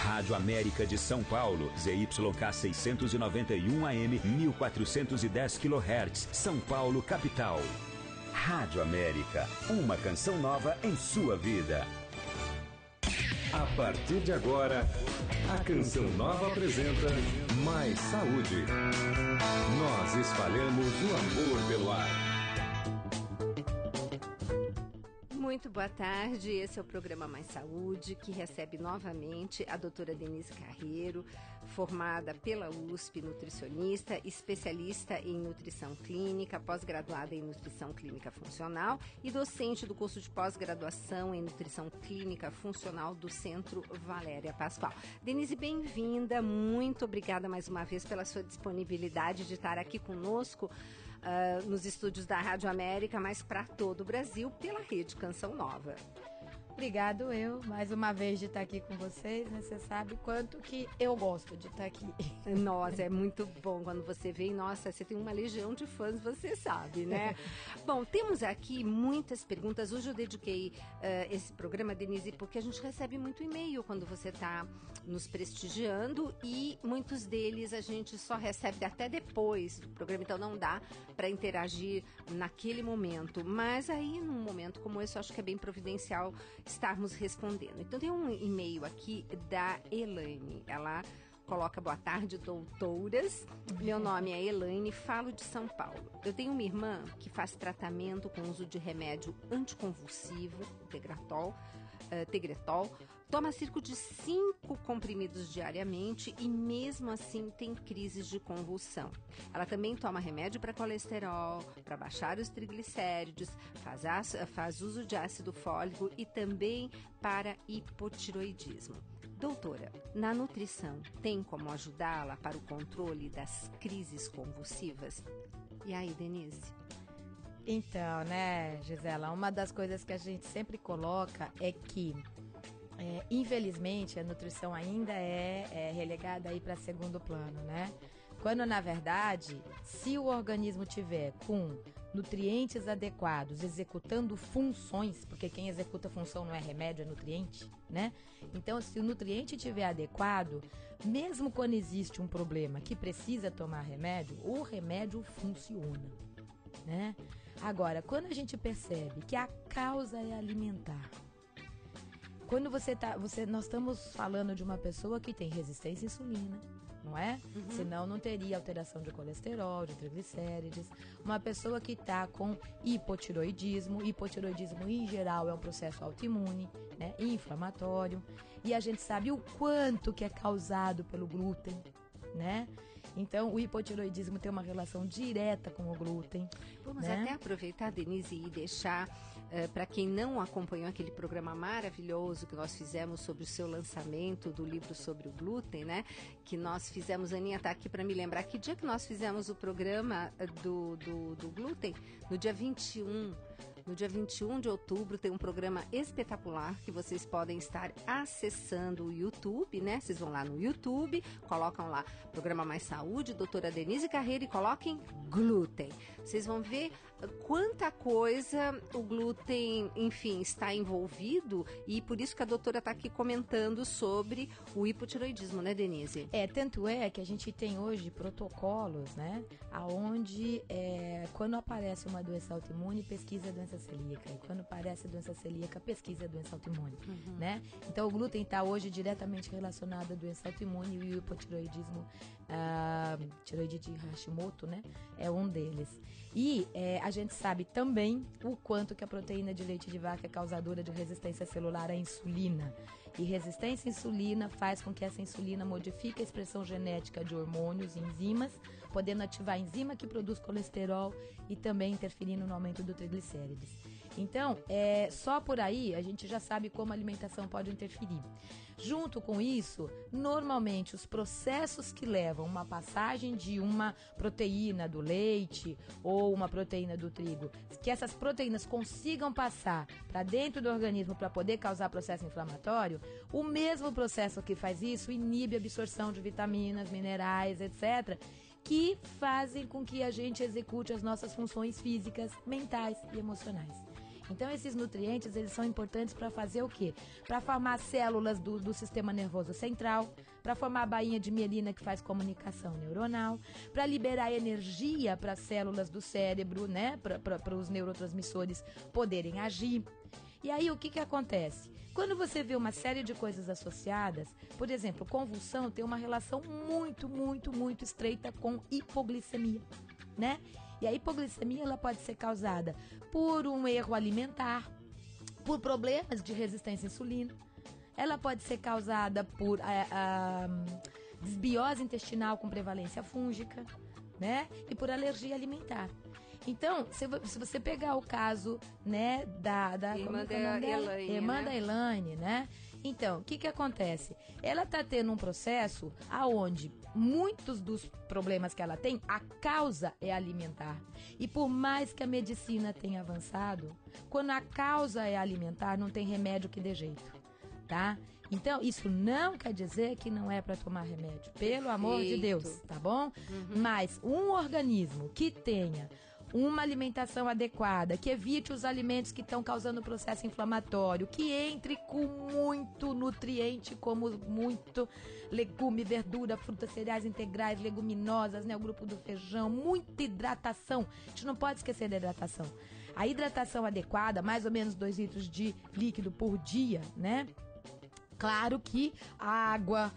Rádio América de São Paulo, ZYK 691 AM, 1410 kHz, São Paulo, capital. Rádio América, uma canção nova em sua vida. A partir de agora, a Canção Nova apresenta Mais Saúde. Nós espalhamos o amor pelo ar. Muito boa tarde, esse é o programa Mais Saúde, que recebe novamente a doutora Denise Carreiro, formada pela USP, nutricionista, especialista em nutrição clínica, pós-graduada em nutrição clínica funcional e docente do curso de pós-graduação em nutrição clínica funcional do Centro Valéria Pascoal. Denise, bem-vinda, muito obrigada mais uma vez pela sua disponibilidade de estar aqui conosco nos estúdios da Rádio América, mas para todo o Brasil, pela rede Canção Nova. Obrigado mais uma vez de estar aqui com vocês, né? Você sabe quanto que eu gosto de estar aqui. Nossa, é muito bom quando você vem. Nossa, você tem uma legião de fãs, você sabe, né? Bom, temos aqui muitas perguntas. Hoje eu dediquei esse programa, Denise, porque a gente recebe muito e-mail quando você está nos prestigiando e muitos deles a gente só recebe até depois do programa, então não dá para interagir naquele momento. Mas aí, num momento como esse, eu acho que é bem providencial estarmos respondendo. Então tem um e-mail aqui da Elaine. Ela coloca: boa tarde, doutoras. Meu nome é Elaine, falo de São Paulo. Eu tenho uma irmã que faz tratamento com uso de remédio anticonvulsivo, Tegretol, toma cerca de 5 comprimidos diariamente e mesmo assim tem crises de convulsão. Ela também toma remédio para colesterol, para baixar os triglicéridos, faz uso de ácido fólico e também para hipotiroidismo. Doutora, na nutrição tem como ajudá-la para o controle das crises convulsivas? E aí, Denise? Então, né, Gisela, uma das coisas que a gente sempre coloca é que, infelizmente, a nutrição ainda é relegada aí para segundo plano, né? Quando, na verdade, se o organismo tiver com nutrientes adequados, executando funções, porque quem executa função não é remédio, é nutriente, né? Então, se o nutriente estiver adequado, mesmo quando existe um problema que precisa tomar remédio, o remédio funciona, né? Agora, quando a gente percebe que a causa é alimentar, quando nós estamos falando de uma pessoa que tem resistência à insulina, não é? Uhum. Senão não teria alteração de colesterol, de triglicérides. Uma pessoa que está com hipotiroidismo em geral é um processo autoimune, né? Inflamatório. E a gente sabe o quanto que é causado pelo glúten, né? Então, o hipotiroidismo tem uma relação direta com o glúten. Vamos, né? Até aproveitar, Denise, e deixar para quem não acompanhou aquele programa maravilhoso que nós fizemos sobre o seu lançamento do livro sobre o glúten, né? Que nós fizemos, a Aninha está aqui para me lembrar que dia que nós fizemos o programa do glúten? No dia 21. No dia 21 de outubro tem um programa espetacular que vocês podem estar acessando o YouTube, né? Vocês vão lá no YouTube, colocam lá Programa Mais Saúde, doutora Denise Carreiro, e coloquem glúten. Vocês vão ver quanta coisa o glúten, enfim, está envolvido, e por isso que a doutora está aqui comentando sobre o hipotiroidismo, né, Denise? Tanto é que a gente tem hoje protocolos, né? Onde quando aparece uma doença autoimune, pesquisa a doença celíaca. E quando aparece a doença celíaca, pesquisa a doença autoimune, né? Então o glúten está hoje diretamente relacionado à doença autoimune e o hipotiroidismo, tiroide de Hashimoto, né? É um deles. E a gente sabe também o quanto que a proteína de leite de vaca é causadora de resistência celular à insulina. E resistência à insulina faz com que essa insulina modifique a expressão genética de hormônios e enzimas, podendo ativar a enzima que produz colesterol e também interferindo no aumento do triglicérides. Então, só por aí a gente já sabe como a alimentação pode interferir. Junto com isso, normalmente os processos que levam uma passagem de uma proteína do leite ou uma proteína do trigo, que essas proteínas consigam passar para dentro do organismo para poder causar processo inflamatório, o mesmo processo que faz isso inibe a absorção de vitaminas, minerais, etc., que fazem com que a gente execute as nossas funções físicas, mentais e emocionais. Então, esses nutrientes, eles são importantes para fazer o quê? Para formar células do sistema nervoso central, para formar a bainha de mielina que faz comunicação neuronal, para liberar energia para as células do cérebro, né? Para os neurotransmissores poderem agir. E aí, o que acontece? Quando você vê uma série de coisas associadas, por exemplo, convulsão tem uma relação muito, muito, muito estreita com hipoglicemia, né? E a hipoglicemia, ela pode ser causada por um erro alimentar, por problemas de resistência à insulina. Ela pode ser causada por desbiose intestinal com prevalência fúngica, né? E por alergia alimentar. Então, se você pegar o caso, né, da irmã da Elaine, né? Então, o que acontece? Ela tá tendo um processo aonde muitos dos problemas que ela tem, a causa é alimentar. E por mais que a medicina tenha avançado, quando a causa é alimentar, não tem remédio que dê jeito, tá? Então, isso não quer dizer que não é para tomar remédio, pelo amor de Deus, tá bom? Mas um organismo que tenha uma alimentação adequada, que evite os alimentos que estão causando processo inflamatório, que entre com muito nutriente, como muito legume, verdura, frutas, cereais integrais, leguminosas, né, o grupo do feijão, muita hidratação. A gente não pode esquecer da hidratação. A hidratação adequada, mais ou menos 2 litros de líquido por dia, né? Claro que água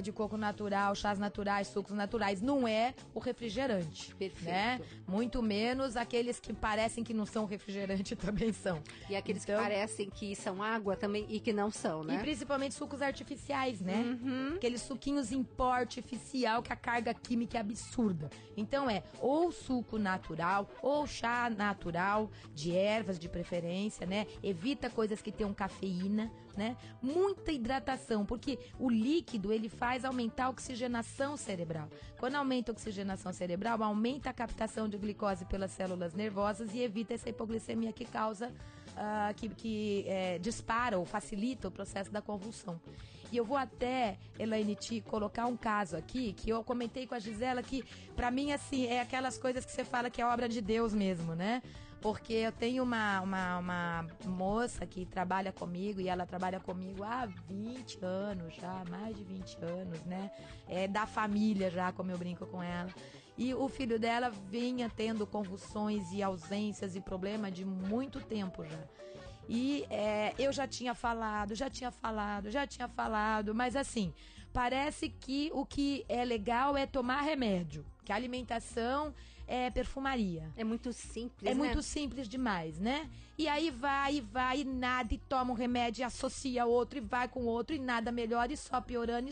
de coco natural, chás naturais, sucos naturais, não é o refrigerante. Perfeito. Né? Muito menos aqueles que parecem que não são refrigerante também são. E aqueles que parecem que são água também e que não são, né? E principalmente sucos artificiais, né? Aqueles suquinhos em pó artificial que a carga química é absurda. Então ou suco natural, ou chá natural, de ervas de preferência, né? Evita coisas que tenham cafeína, né? Muita hidratação, porque o líquido, ele faz aumentar a oxigenação cerebral. Quando aumenta a oxigenação cerebral, aumenta a captação de glicose pelas células nervosas e evita essa hipoglicemia que causa, dispara ou facilita o processo da convulsão. E eu vou até, Elaine, te colocar um caso aqui, que eu comentei com a Gisela, que pra mim, assim, é aquelas coisas que você fala que é obra de Deus mesmo, né? Porque eu tenho uma moça que trabalha comigo, e ela trabalha comigo há 20 anos já, mais de 20 anos, né? É da família já, como eu brinco com ela. E o filho dela vinha tendo convulsões e ausências e problema de muito tempo já. E eu já tinha falado, mas assim, parece que o que é legal é tomar remédio, que a alimentação é perfumaria. É muito simples, né? É muito simples demais, né? E aí vai, e nada, e toma um remédio, e associa outro, e vai com outro, e nada melhora, e só piorando,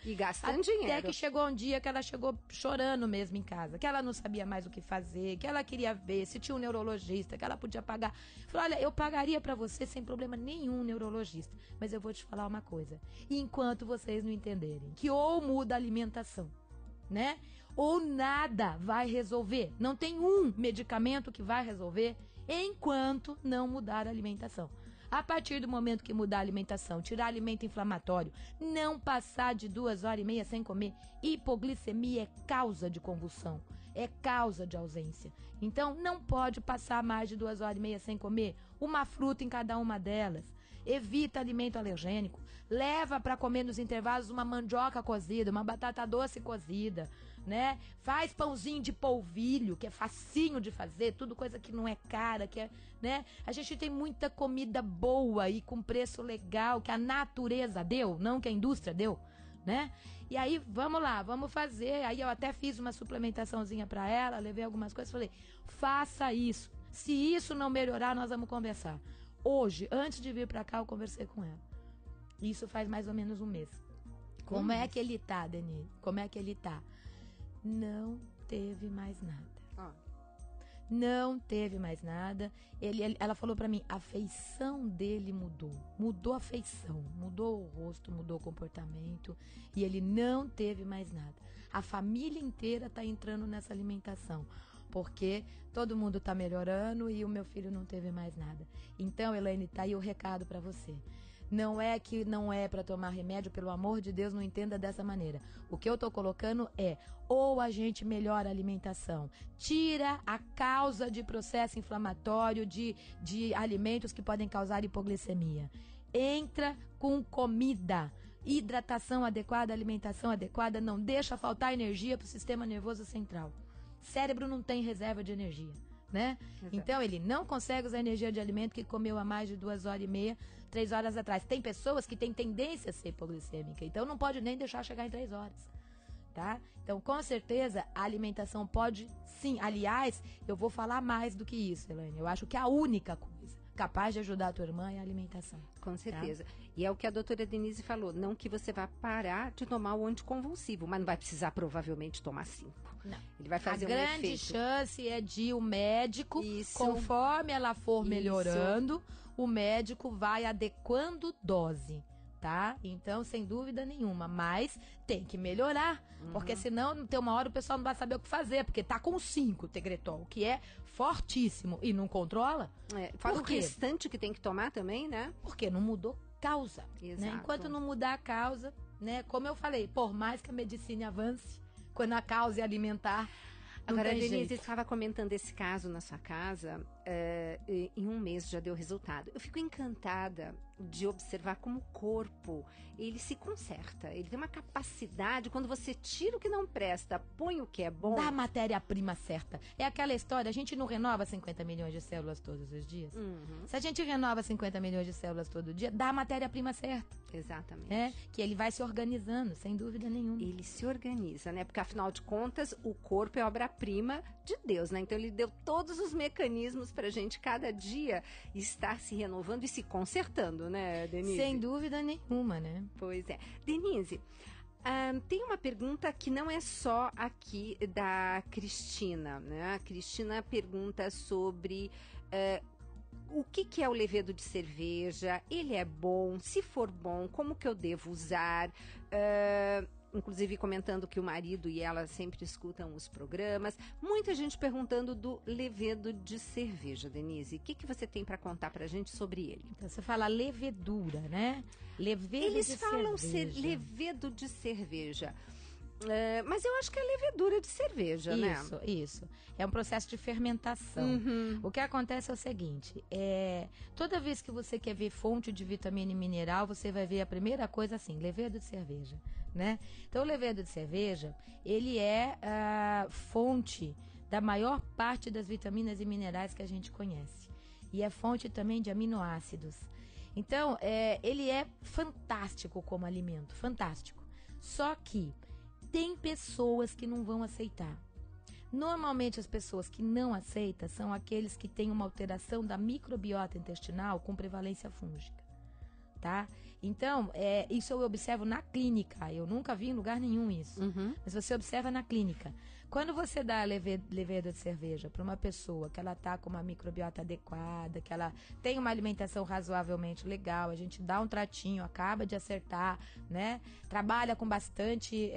E gastando Até dinheiro. Até que chegou um dia que ela chegou chorando mesmo em casa, que ela não sabia mais o que fazer, que ela queria ver se tinha um neurologista, que ela podia pagar. Falou, olha, eu pagaria pra você sem problema nenhum neurologista, mas eu vou te falar uma coisa, enquanto vocês não entenderem que ou muda a alimentação, né? Ou nada vai resolver. Não tem um medicamento que vai resolver enquanto não mudar a alimentação. A partir do momento que mudar a alimentação, tirar alimento inflamatório, não passar de 2h30 sem comer, hipoglicemia é causa de convulsão, é causa de ausência. Então, não pode passar mais de 2h30 sem comer, uma fruta em cada uma delas. Evita alimento alergênico, leva para comer nos intervalos uma mandioca cozida, uma batata doce cozida, né? Faz pãozinho de polvilho, que é facinho de fazer, tudo coisa que não é cara, que é, né? A gente tem muita comida boa e com preço legal, que a natureza deu, não que a indústria deu, né? E aí, vamos lá, vamos fazer. Aí eu até fiz uma suplementaçãozinha para ela, levei algumas coisas, falei, faça isso. Se isso não melhorar, nós vamos conversar. Hoje, antes de vir pra cá, eu conversei com ela. Isso faz mais ou menos um mês. Como é que ele tá, Denise? Como é que ele tá? Não teve mais nada. Não teve mais nada. Ela falou pra mim, a feição dele mudou. Mudou a feição, mudou o rosto, mudou o comportamento. E ele não teve mais nada. A família inteira tá entrando nessa alimentação. Porque todo mundo tá melhorando e o meu filho não teve mais nada. Então, Elaine, tá aí o recado pra você. Não é que não é para tomar remédio, pelo amor de Deus, não entenda dessa maneira. O que eu tô colocando é, ou a gente melhora a alimentação, tira a causa de processo inflamatório de alimentos que podem causar hipoglicemia. Entra com comida, hidratação adequada, alimentação adequada, não deixa faltar energia para o sistema nervoso central. Cérebro não tem reserva de energia, né? Exato. Então ele não consegue usar a energia de alimento que comeu há mais de 2h30, 3 horas atrás. Tem pessoas que têm tendência a ser hipoglicêmica, então não pode nem deixar chegar em 3 horas. Tá? Então, com certeza, a alimentação pode, sim. Aliás, eu vou falar mais do que isso, Elaine. Eu acho que a única coisa capaz de ajudar a tua irmã é a alimentação. Com certeza. Tá? E é o que a doutora Denise falou. Não que você vá parar de tomar o anticonvulsivo, mas não vai precisar, provavelmente, tomar 5. Não. Ele vai fazer a grande chance é de o médico, conforme ela for melhorando, o médico vai adequando dose. Tá? Então, sem dúvida nenhuma, mas tem que melhorar, porque senão tem uma hora o pessoal não vai saber o que fazer, porque tá com 5 Tegretol, que é fortíssimo e não controla. Fala o restante que tem que tomar também, né? Porque não mudou causa. Exato. Né? Enquanto não mudar a causa, né? Como eu falei, por mais que a medicina avance, quando a causa é alimentar. Agora, Denise, você estava comentando esse caso na sua casa, em 1 mês já deu resultado. Eu fico encantada de observar como o corpo, ele se conserta. Ele tem uma capacidade, quando você tira o que não presta, põe o que é bom. Dá a matéria-prima certa. É aquela história, a gente não renova 50 milhões de células todos os dias? Se a gente renova 50 milhões de células todo dia, dá a matéria-prima certa. Exatamente. Que ele vai se organizando, sem dúvida nenhuma. Ele se organiza, né? Porque, afinal de contas, o corpo é obra-prima de Deus, né? Então, ele deu todos os mecanismos pra gente, cada dia, estar se renovando e se consertando, né, Denise? Sem dúvida nenhuma, né? Pois é. Denise, tem uma pergunta que não é só aqui da Cristina, né? A Cristina pergunta sobre o que é o levedo de cerveja, ele é bom, se for bom, como que eu devo usar? Inclusive comentando que o marido e ela sempre escutam os programas. Muita gente perguntando do levedo de cerveja, Denise. O que você tem para contar pra gente sobre ele? Então, você fala levedura, né? Levedo Eles de falam cerveja. ser levedo de cerveja. Mas eu acho que é levedura de cerveja, né? Isso. É um processo de fermentação. O que acontece é o seguinte, toda vez que você quer ver fonte de vitamina e mineral, você vai ver a primeira coisa assim, levedo de cerveja, né? Então, o levedo de cerveja, ele é a fonte da maior parte das vitaminas e minerais que a gente conhece. E é fonte também de aminoácidos. Então, ele é fantástico como alimento, fantástico. Só que tem pessoas que não vão aceitar. Normalmente as pessoas que não aceitam são aqueles que têm uma alteração da microbiota intestinal com prevalência fúngica, tá? Então, isso eu observo na clínica, eu nunca vi em lugar nenhum isso, mas você observa na clínica. Quando você dá levedo de cerveja para uma pessoa que ela está com uma microbiota adequada, que ela tem uma alimentação razoavelmente legal, a gente dá um tratinho, acaba de acertar, né? Trabalha com bastante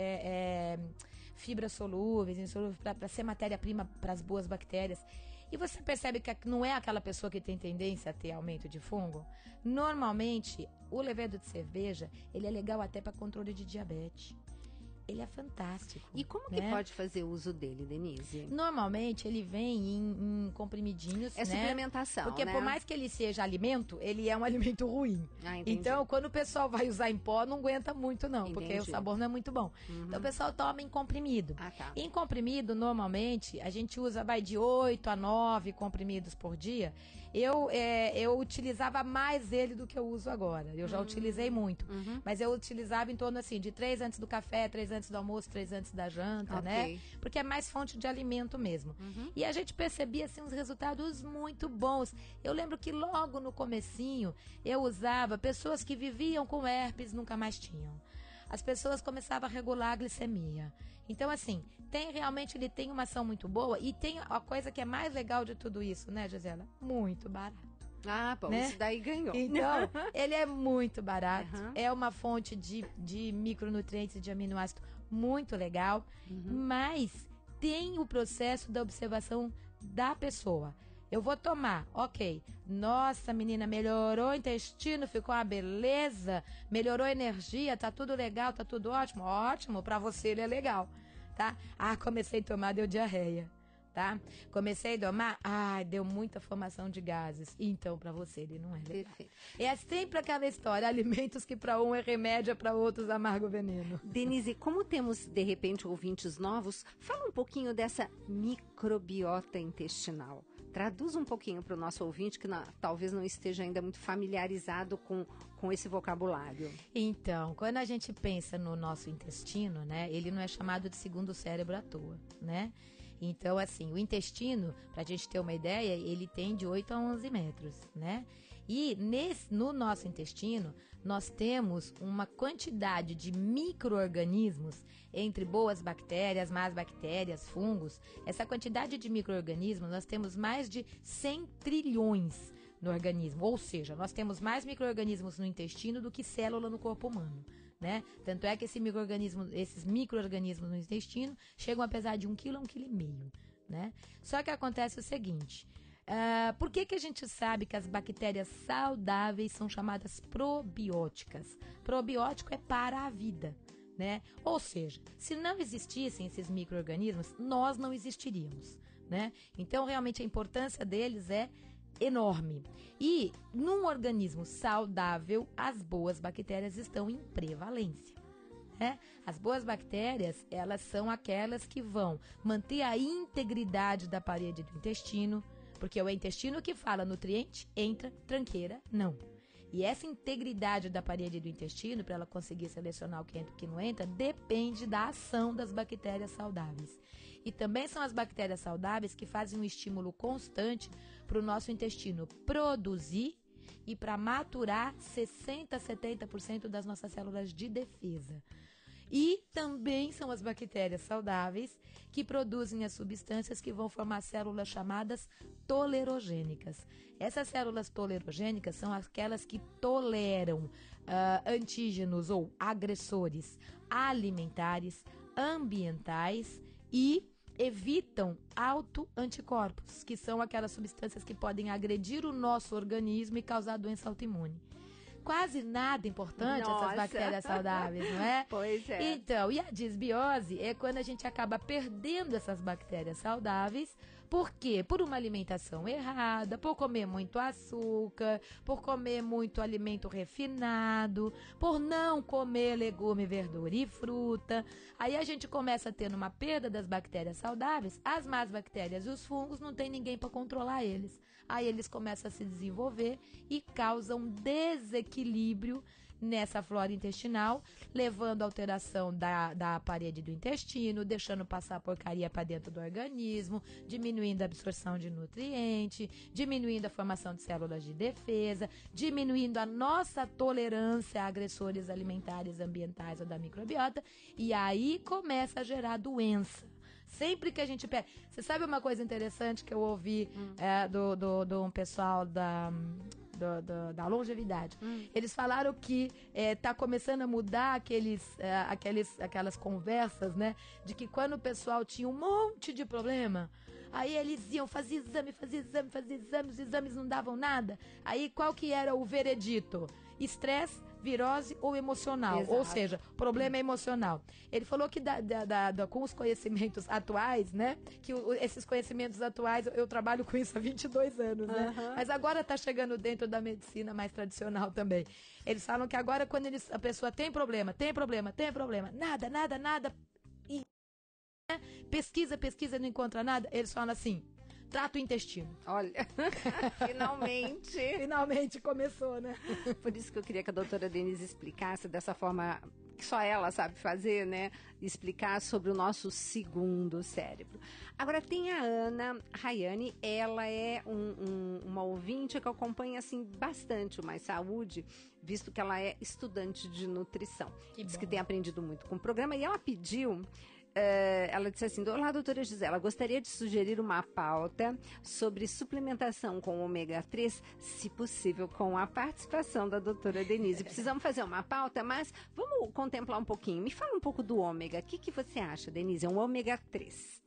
fibras solúveis, insolúveis, para ser matéria-prima para as boas bactérias. E você percebe que não é aquela pessoa que tem tendência a ter aumento de fungo? Normalmente, o levedo de cerveja, ele é legal até para controle de diabetes. Ele é fantástico. E como que pode fazer uso dele, Denise? Normalmente ele vem em comprimidinhos, né? Suplementação, porque né? Por mais que ele seja alimento, ele é um alimento ruim. Entendi. Então, quando o pessoal vai usar em pó, não aguenta muito não, porque o sabor não é muito bom. Então, o pessoal toma em comprimido. Tá. Em comprimido, normalmente, a gente usa de 8 a 9 comprimidos por dia. Eu utilizava mais ele do que eu uso agora. Eu já utilizei muito. Mas eu utilizava em torno assim, de 3 antes do café, 3 antes do almoço, 3 antes da janta, né? Porque é mais fonte de alimento mesmo. E a gente percebia assim, uns resultados muito bons. Eu lembro que logo no comecinho eu usava, pessoas que viviam com herpes nunca mais tinham. As pessoas começavam a regular a glicemia. Então, assim, realmente ele tem uma ação muito boa e tem a coisa que é mais legal de tudo isso, né, Gisela? Muito barato. Bom, né? Isso daí ganhou. Então, ele é muito barato, é uma fonte de micronutrientes e de aminoácidos muito legal, mas tem o processo da observação da pessoa. Eu vou tomar, ok. Nossa, menina, melhorou o intestino, ficou uma beleza, melhorou a energia, tá tudo legal, tá tudo ótimo. Ótimo, pra você ele é legal, tá? Ah, comecei a tomar, deu diarreia, tá? Comecei a tomar, deu muita formação de gases. Então, pra você ele não é legal. Perfeito. É sempre aquela história, alimentos que pra um é remédio, pra outros amargo veneno. Denise, como temos, de repente, ouvintes novos, fala um pouquinho dessa microbiota intestinal. Traduz um pouquinho para o nosso ouvinte que talvez não esteja ainda muito familiarizado com esse vocabulário. Então, quando a gente pensa no nosso intestino, né, ele não é chamado de segundo cérebro à toa, né? Então, assim, o intestino, para a gente ter uma ideia, ele tem de 8 a 11 metros, né? E no nosso intestino, nós temos uma quantidade de micro-organismos, entre boas bactérias, más bactérias, fungos. Essa quantidade de micro-organismos, nós temos mais de 100 trilhões no organismo. Ou seja, nós temos mais micro-organismos no intestino do que célula no corpo humano, né? Tanto é que esses micro-organismos no intestino chegam a pesar de 1 quilo a 1,5 kg, né? Só que acontece o seguinte... por que a gente sabe que as bactérias saudáveis são chamadas probióticas? Probiótico é para a vida, né? Ou seja, se não existissem esses micro-organismos, nós não existiríamos, né? Então, realmente, a importância deles é enorme. E, num organismo saudável, as boas bactérias estão em prevalência. As boas bactérias, elas são aquelas que vão manter a integridade da parede do intestino, porque é o intestino que fala nutriente, entra, tranqueira, não. E essa integridade da parede do intestino, para ela conseguir selecionar o que entra e o que não entra, depende da ação das bactérias saudáveis. E também são as bactérias saudáveis que fazem um estímulo constante para o nosso intestino produzir e para maturar 60% a 70% das nossas células de defesa. E também são as bactérias saudáveis que produzem as substâncias que vão formar células chamadas tolerogênicas. Essas células tolerogênicas são aquelas que toleram antígenos ou agressores alimentares, ambientais e evitam autoanticorpos, que são aquelas substâncias que podem agredir o nosso organismo e causar doença autoimune. Quase nada importante essas bactérias saudáveis, não é? Pois é. Então, e a disbiose é quando a gente acaba perdendo essas bactérias saudáveis. Por quê? Por uma alimentação errada, por comer muito açúcar, por comer muito alimento refinado, por não comer legume, verdura e fruta. Aí a gente começa tendo uma perda das bactérias saudáveis, as más bactérias e os fungos não tem ninguém para controlar eles. Aí eles começam a se desenvolver e causam desequilíbrio nessa flora intestinal, levando à alteração da parede do intestino, deixando passar porcaria para dentro do organismo, diminuindo a absorção de nutriente, diminuindo a formação de células de defesa, diminuindo a nossa tolerância a agressores alimentares, ambientais ou da microbiota, e aí começa a gerar doença. Sempre que a gente pega... Você sabe uma coisa interessante que eu ouvi do um pessoal da longevidade? Eles falaram que tá começando a mudar aquelas conversas, né? De que quando o pessoal tinha um monte de problema, aí eles iam fazer exame, os exames não davam nada. Aí qual que era o veredito? Estresse, virose ou emocional. Exato. Ou seja, problema é emocional. Ele falou que com os conhecimentos atuais, né? Que esses conhecimentos atuais, eu trabalho com isso há 22 anos, né? Mas agora tá chegando dentro da medicina mais tradicional também. Eles falam que agora quando a pessoa tem problema, nada, e pesquisa, não encontra nada, eles falam assim: trata o intestino. Olha, finalmente. Finalmente começou, né? Por isso que eu queria que a doutora Denise explicasse dessa forma que só ela sabe fazer, né? Explicar sobre o nosso segundo cérebro. Agora tem a Ana Rayane, ela é uma ouvinte que acompanha assim bastante o Mais Saúde, visto que ela é estudante de nutrição. Diz que tem aprendido muito com o programa e ela pediu... ela disse assim: olá, doutora Gisela, gostaria de sugerir uma pauta sobre suplementação com ômega 3, se possível, com a participação da doutora Denise. Precisamos fazer uma pauta, mas vamos contemplar um pouquinho. Me fala um pouco do ômega. O que você acha, Denise? É um ômega 3.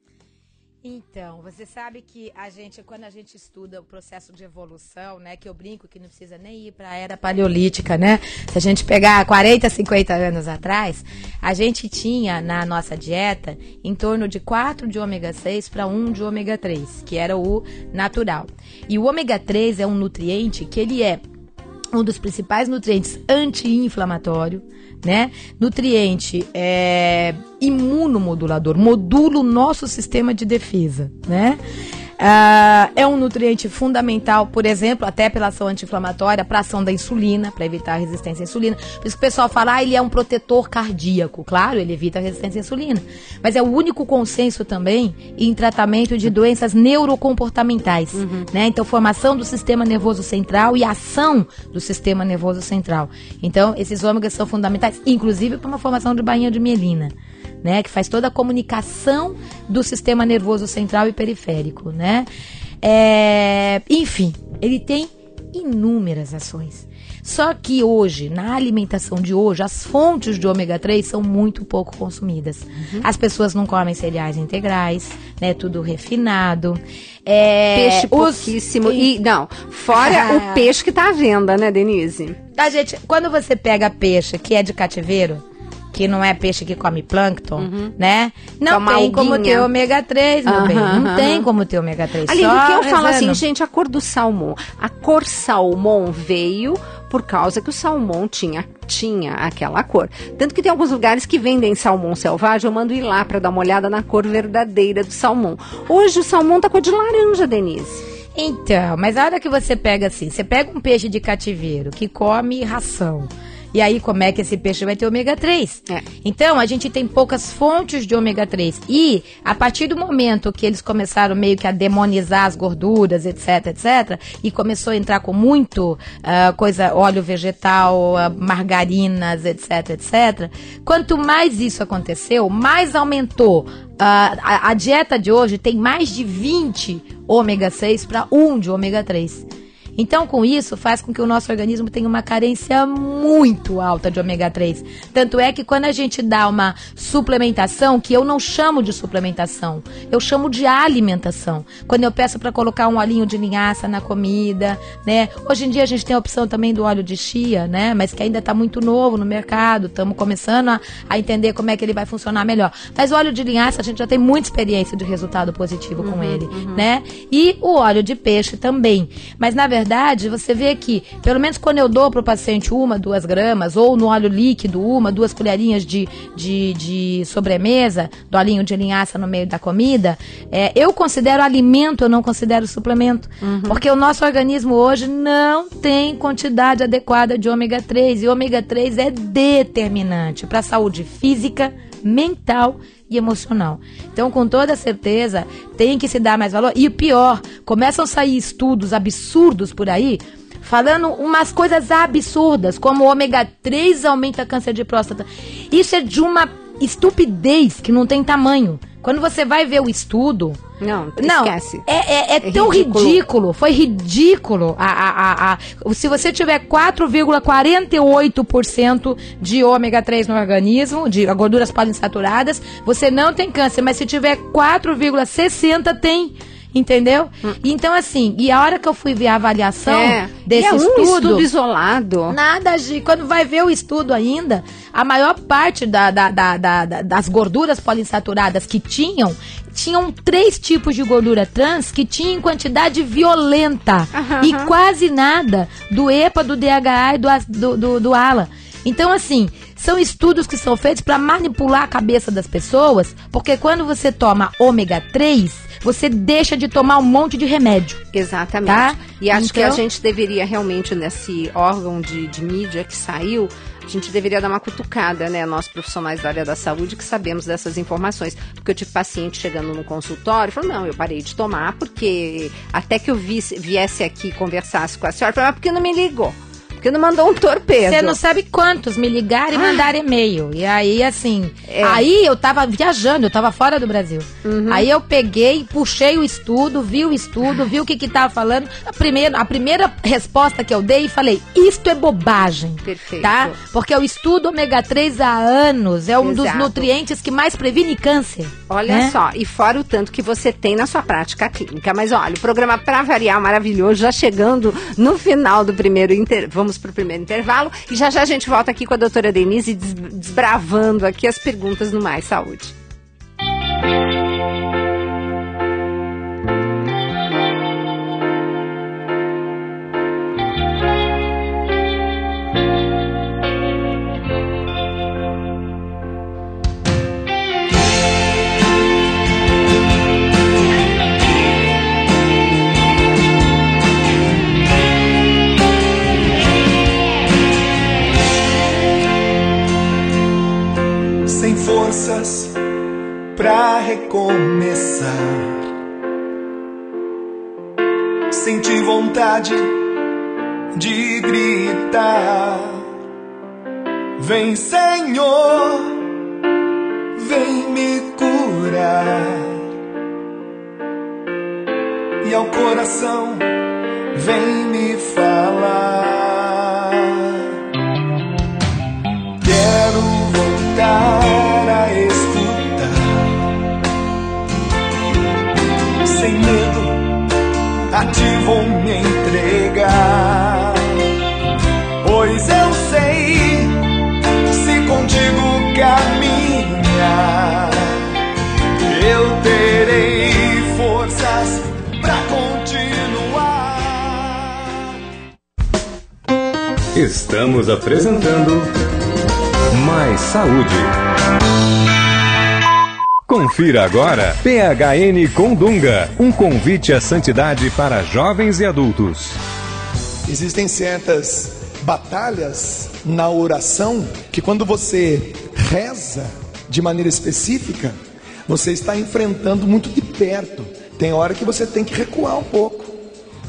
Então, você sabe que quando a gente estuda o processo de evolução, né, que eu brinco que não precisa nem ir para a era paleolítica, né? Se a gente pegar 40, 50 anos atrás, a gente tinha na nossa dieta em torno de 4 de ômega 6 para 1 de ômega 3, que era o natural. E o ômega 3 é um nutriente que ele é um dos principais nutrientes anti-inflamatório, né? Nutriente imunomodulador, modula o nosso sistema de defesa, né? É um nutriente fundamental, por exemplo, até pela ação anti-inflamatória, para a ação da insulina, para evitar a resistência à insulina. Por isso que o pessoal fala, ele é um protetor cardíaco. Claro, ele evita a resistência à insulina. Mas é o único consenso também em tratamento de doenças neurocomportamentais. Né? Então, formação do sistema nervoso central e ação do sistema nervoso central. Então, esses ômegas são fundamentais, inclusive para uma formação de bainha de mielina. Né, que faz toda a comunicação do sistema nervoso central e periférico, né? Enfim, ele tem inúmeras ações. Só que hoje, na alimentação de hoje, as fontes de ômega 3 são muito pouco consumidas. As pessoas não comem cereais integrais, né? Tudo refinado. Peixe pouquíssimo. Fora o peixe que tá à venda, né, Denise? Quando você pega peixe que é de cativeiro, que não é peixe que come plâncton, né? Não tem como ter ômega 3, meu bem. Não tem como ter ômega 3. Ali, o que eu falo assim, gente, a cor do salmão. A cor salmão veio por causa que o salmão tinha aquela cor. Tanto que tem alguns lugares que vendem salmão selvagem, eu mando ir lá para dar uma olhada na cor verdadeira do salmão. Hoje o salmão tá cor de laranja, Denise. Então, mas a hora que você pega assim, você pega um peixe de cativeiro que come ração, e aí, como é que esse peixe vai ter ômega 3? Então, a gente tem poucas fontes de ômega 3. E, a partir do momento que eles começaram meio que a demonizar as gorduras, etc, etc, e começou a entrar com muito óleo vegetal, margarinas, etc, etc, quanto mais isso aconteceu, mais aumentou. A dieta de hoje tem mais de 20 ômega 6 para 1 de ômega 3. Então, com isso, faz com que o nosso organismo tenha uma carência muito alta de ômega 3. Tanto é que quando a gente dá uma suplementação, que eu não chamo de suplementação, eu chamo de alimentação. Quando eu peço para colocar um olhinho de linhaça na comida, né? Hoje em dia a gente tem a opção também do óleo de chia, né? Mas que ainda está muito novo no mercado, estamos começando a entender como é que ele vai funcionar melhor. Mas o óleo de linhaça, a gente já tem muita experiência de resultado positivo com ele, né? E o óleo de peixe também. Mas, na verdade, você vê que, pelo menos quando eu dou para o paciente 1, 2 gramas, ou no óleo líquido, 1, 2 colherinhas de sobremesa, do olhinho de linhaça no meio da comida, eu considero alimento, eu não considero suplemento. Porque o nosso organismo hoje não tem quantidade adequada de ômega 3, e ômega 3 é determinante para a saúde física, mental e emocional. Então, com toda certeza, tem que se dar mais valor. E o pior, começam a sair estudos absurdos por aí, falando umas coisas absurdas, como o ômega 3 aumenta câncer de próstata. Isso é de uma estupidez que não tem tamanho. Quando você vai ver o estudo... Não, esquece. É tão ridículo. Foi ridículo. Se você tiver 4,48% de ômega 3 no organismo, de gorduras poliinsaturadas, você não tem câncer. Mas se tiver 4,60%, tem. Entendeu? Então, assim, e a hora que eu fui ver a avaliação desse estudo isolado. Nada, quando vai ver o estudo ainda, a maior parte das gorduras poliinsaturadas que tinham 3 tipos de gordura trans que tinham quantidade violenta e quase nada do EPA, do DHA e do ALA. Então, assim, são estudos que são feitos para manipular a cabeça das pessoas, porque quando você toma ômega 3, você deixa de tomar um monte de remédio. Exatamente. Tá? E acho que a gente deveria realmente, nesse órgão de mídia que saiu, a gente deveria dar uma cutucada, né? Nós profissionais da área da saúde que sabemos dessas informações. Porque eu tive paciente chegando no consultório e falou, não, eu parei de tomar porque até que eu viesse aqui e conversasse com a senhora, eu falei, mas por que não me ligou? Porque não mandou um torpedo. Você não sabe quantos me ligaram e mandaram e-mail. E aí, assim... Aí eu tava viajando, eu tava fora do Brasil. Aí eu peguei, puxei o estudo, vi o que tava falando. A primeira resposta que eu dei, falei, isto é bobagem. Perfeito. Tá? Porque eu estudo ômega 3 há anos. É um dos nutrientes que mais previne câncer. Olha só, e fora o tanto que você tem na sua prática clínica. Mas olha, o programa Pra Variar maravilhoso, já chegando no final do primeiro vamos pro primeiro intervalo e já a gente volta aqui com a doutora Denise desbravando aqui as perguntas no Mais Saúde. Pra recomeçar, senti vontade de gritar: vem, Senhor, vem me curar. E ao coração vem me falar: quero voltar a estudar. Sem medo, a ti vou me entregar. Pois eu sei, se contigo caminhar, eu terei forças pra continuar. Estamos apresentando Mais Saúde. Confira agora PHN com Dunga, um convite à santidade para jovens e adultos. Existem certas batalhas na oração que quando você reza de maneira específica, você está enfrentando muito de perto. Tem hora que você tem que recuar um pouco.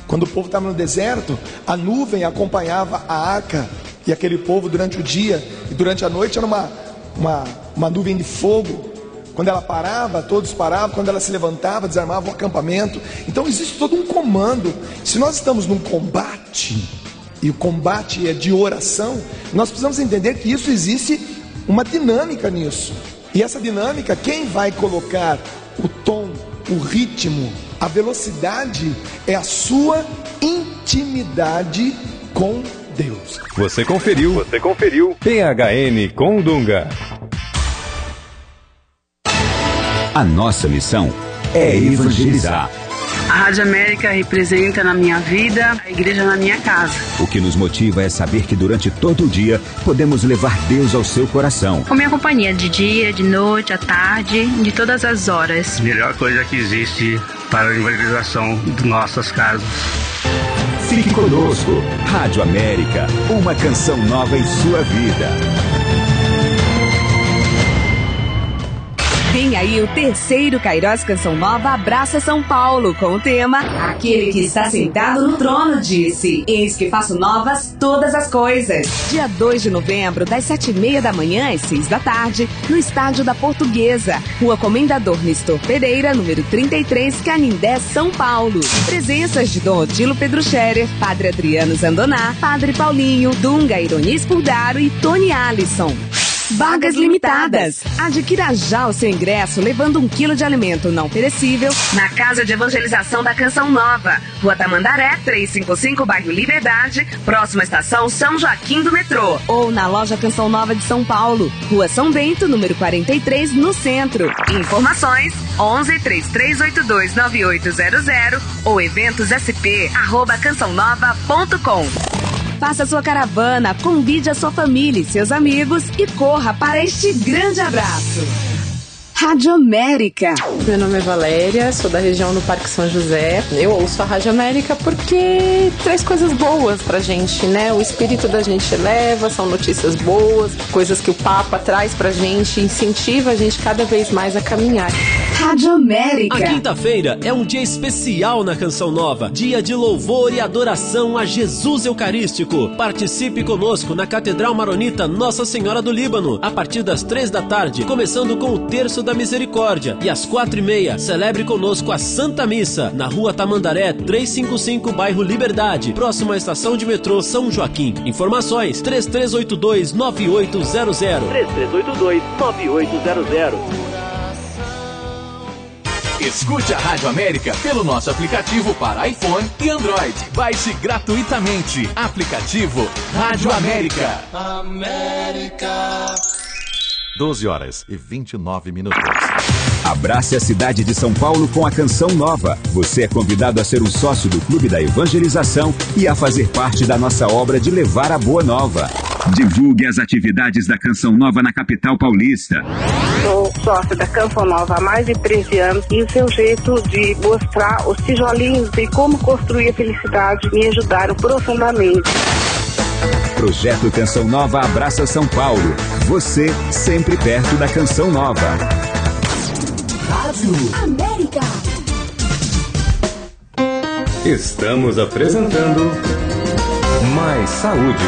Quando o povo estava no deserto, a nuvem acompanhava a arca e aquele povo durante o dia, e durante a noite era uma nuvem de fogo. Quando ela parava, todos paravam. Quando ela se levantava, desarmava o acampamento. Então existe todo um comando. Se nós estamos num combate, e o combate é de oração, nós precisamos entender que isso existe uma dinâmica nisso. E essa dinâmica, quem vai colocar o tom, o ritmo, a velocidade, é a sua intimidade com Deus. Você conferiu PHN com Dunga. A nossa missão é evangelizar. A Rádio América representa na minha vida a igreja na minha casa. O que nos motiva é saber que durante todo o dia podemos levar Deus ao seu coração. Com minha companhia de dia, de noite, à tarde, de todas as horas. A melhor coisa que existe para a evangelização de nossas casas. Fique conosco. Rádio América, uma canção nova em sua vida. Vem aí o terceiro Cairós Canção Nova Abraça São Paulo, com o tema Aquele que está sentado no trono disse: eis que faço novas todas as coisas. Dia 2 de novembro, das 7h30 da manhã às 6 da tarde, no Estádio da Portuguesa, Rua Comendador Nestor Pereira, número 33, Canindé, São Paulo. Presenças de Dom Otilo Pedro Scherer, Padre Adriano Zandoná, Padre Paulinho, Dunga Ironis Pulgaro e Tony Alisson. Vagas limitadas. Adquira já o seu ingresso levando 1 quilo de alimento não perecível na Casa de Evangelização da Canção Nova, Rua Tamandaré, 355, bairro Liberdade, próxima estação São Joaquim do metrô. Ou na Loja Canção Nova de São Paulo, Rua São Bento, número 43, no centro. Informações 11-3382-9800 ou eventossp@cançãonova.com. Faça sua caravana, convide a sua família e seus amigos e corra para este grande abraço. Rádio América. Meu nome é Valéria, sou da região do Parque São José. Eu ouço a Rádio América porque traz coisas boas pra gente, né? O espírito da gente eleva, são notícias boas, coisas que o Papa traz pra gente, incentiva a gente cada vez mais a caminhar. Rádio América. A quinta-feira é um dia especial na Canção Nova, dia de louvor e adoração a Jesus Eucarístico. Participe conosco na Catedral Maronita Nossa Senhora do Líbano, a partir das 3 da tarde, começando com o Terço da Misericórdia. E às 4h30, celebre conosco a Santa Missa, na Rua Tamandaré, 355, bairro Liberdade, próximo à estação de metrô São Joaquim. Informações, 3382-9800. 3382-9800. Escute a Rádio América pelo nosso aplicativo para iPhone e Android. Baixe gratuitamente. Aplicativo Rádio América. 12h29. Abrace a cidade de São Paulo com a Canção Nova. Você é convidado a ser um sócio do Clube da Evangelização e a fazer parte da nossa obra de levar a boa nova. Divulgue as atividades da Canção Nova na capital paulista. Sou sócia da Canção Nova há mais de 13 anos e o seu jeito de mostrar os tijolinhos e como construir a felicidade me ajudaram profundamente. Projeto Canção Nova abraça São Paulo. Você sempre perto da Canção Nova. Rádio América. Estamos apresentando Mais Saúde.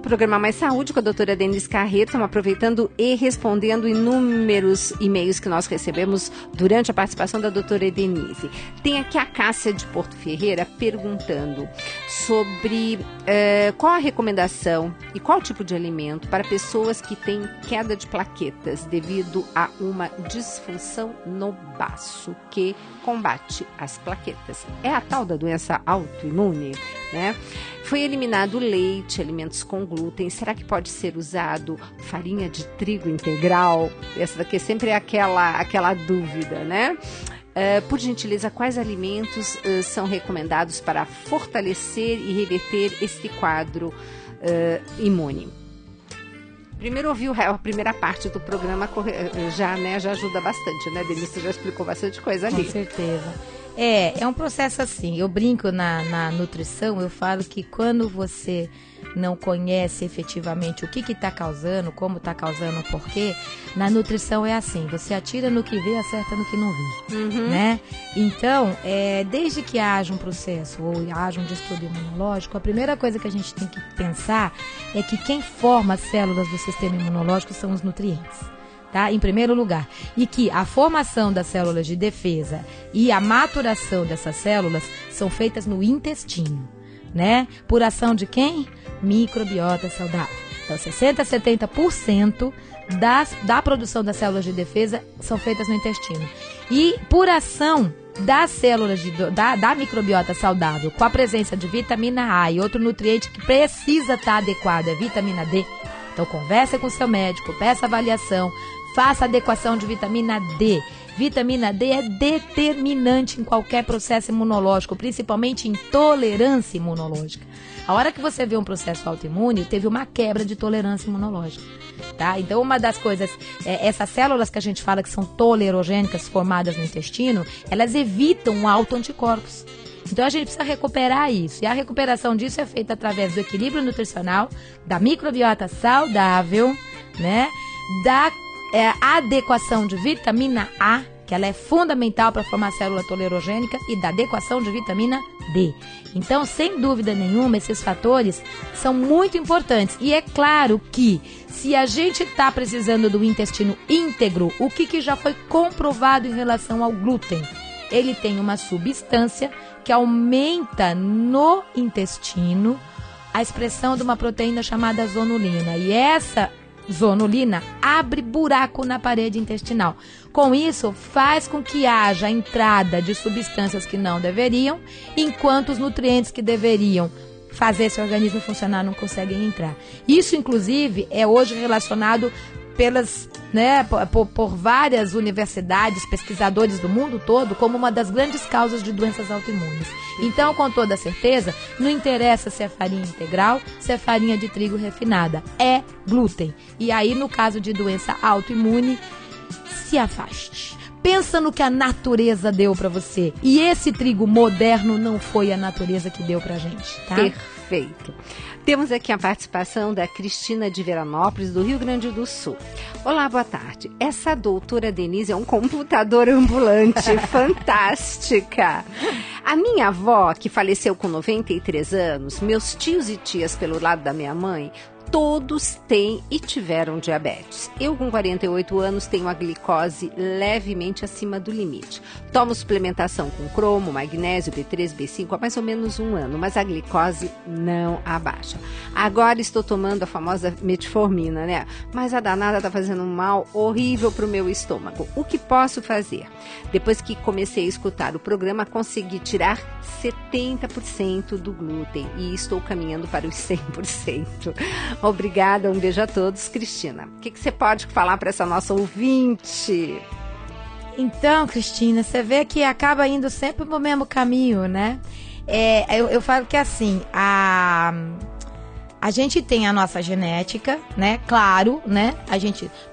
Programa Mais Saúde com a doutora Denise Carreto. Estamos aproveitando e respondendo inúmeros e-mails que nós recebemos durante a participação da doutora Denise. Tem aqui a Cássia de Porto Ferreira perguntando sobre qual a recomendação e qual tipo de alimento para pessoas que têm queda de plaquetas devido a uma disfunção no baço que combate as plaquetas. É a tal da doença autoimune, né? Foi eliminado o leite, alimentos com glúten. Será que pode ser usado farinha de trigo integral? Essa daqui sempre é aquela dúvida, né? Por gentileza, quais alimentos são recomendados para fortalecer e reverter este quadro imune? Primeiro ouviu a primeira parte do programa, já ajuda bastante, né, Denise? Você já explicou bastante coisa ali. Com certeza. É um processo assim, eu brinco na nutrição, eu falo que quando você não conhece efetivamente o que está causando, como está causando, o porquê, na nutrição é assim, você atira no que vê, acerta no que não vê, né? Então, desde que haja um processo ou haja um distúrbio imunológico, a primeira coisa que a gente tem que pensar é que quem forma as células do sistema imunológico são os nutrientes. Tá? Em primeiro lugar, e que a formação das células de defesa e a maturação dessas células são feitas no intestino, né? Por ação de quem? Microbiota saudável. Então, 60% a 70% da produção das células de defesa são feitas no intestino. E por ação das células da microbiota saudável, com a presença de vitamina A e outro nutriente que precisa estar adequado, é vitamina D. Então, conversa com o seu médico, peça avaliação, faça adequação de vitamina D. Vitamina D é determinante em qualquer processo imunológico, principalmente intolerância imunológica. A hora que você vê um processo autoimune, teve uma quebra de tolerância imunológica. Tá? Então, uma das coisas, essas células que a gente fala que são tolerogênicas formadas no intestino, elas evitam o autoanticorpos. Então, a gente precisa recuperar isso. E a recuperação disso é feita através do equilíbrio nutricional, da microbiota saudável, né? Da adequação de vitamina A, que ela é fundamental para formar a célula tolerogênica, e da adequação de vitamina D. Então, sem dúvida nenhuma, esses fatores são muito importantes. E é claro que, se a gente está precisando do intestino íntegro, o que já foi comprovado em relação ao glúten? Ele tem uma substância que aumenta no intestino a expressão de uma proteína chamada zonulina. E essa zonulina abre buraco na parede intestinal. Com isso, faz com que haja entrada de substâncias que não deveriam, enquanto os nutrientes que deveriam fazer esse organismo funcionar não conseguem entrar. Isso, inclusive, é hoje relacionado pelas né, por várias universidades, pesquisadores do mundo todo, como uma das grandes causas de doenças autoimunes. Então, com toda certeza, não interessa se é farinha integral, se é farinha de trigo refinada, é glúten. E aí, no caso de doença autoimune, se afaste. Pensa no que a natureza deu pra você. E esse trigo moderno não foi a natureza que deu pra gente, tá? Perfeito. Temos aqui a participação da Cristina de Veranópolis, do Rio Grande do Sul. Olá, boa tarde. Essa doutora Denise é um computador ambulante, fantástica. A minha avó, que faleceu com 93 anos, meus tios e tias pelo lado da minha mãe, todos têm e tiveram diabetes. Eu, com 48 anos, tenho a glicose levemente acima do limite. Tomo suplementação com cromo, magnésio, B3, B5 há mais ou menos 1 ano, mas a glicose não abaixa. Agora estou tomando a famosa metformina, né? Mas a danada está fazendo um mal horrível para o meu estômago. O que posso fazer? Depois que comecei a escutar o programa, consegui tirar 70% do glúten e estou caminhando para os 100%. Obrigada, um beijo a todos. Cristina, o que você pode falar para essa nossa ouvinte? Então, Cristina, você vê que acaba indo sempre pro mesmo caminho, né? Eu falo que assim, a gente tem a nossa genética, né? Claro, né?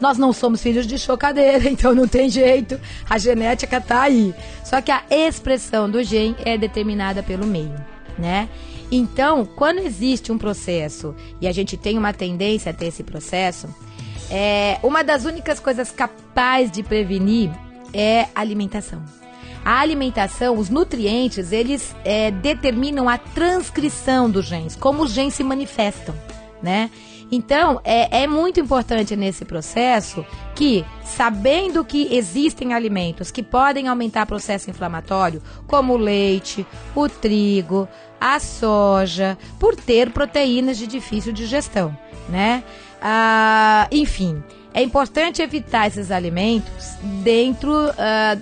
Nós não somos filhos de chocadeira, então não tem jeito. A genética tá aí. Só que a expressão do gene é determinada pelo meio, né? Então, quando existe um processo e a gente tem uma tendência a ter esse processo, uma das únicas coisas capazes de prevenir é a alimentação. A alimentação, os nutrientes, eles determinam a transcrição dos genes, como os genes se manifestam, né? Então, é muito importante nesse processo que, sabendo que existem alimentos que podem aumentar o processo inflamatório, como o leite, o trigo, a soja, por ter proteínas de difícil digestão, né? Enfim, é importante evitar esses alimentos dentro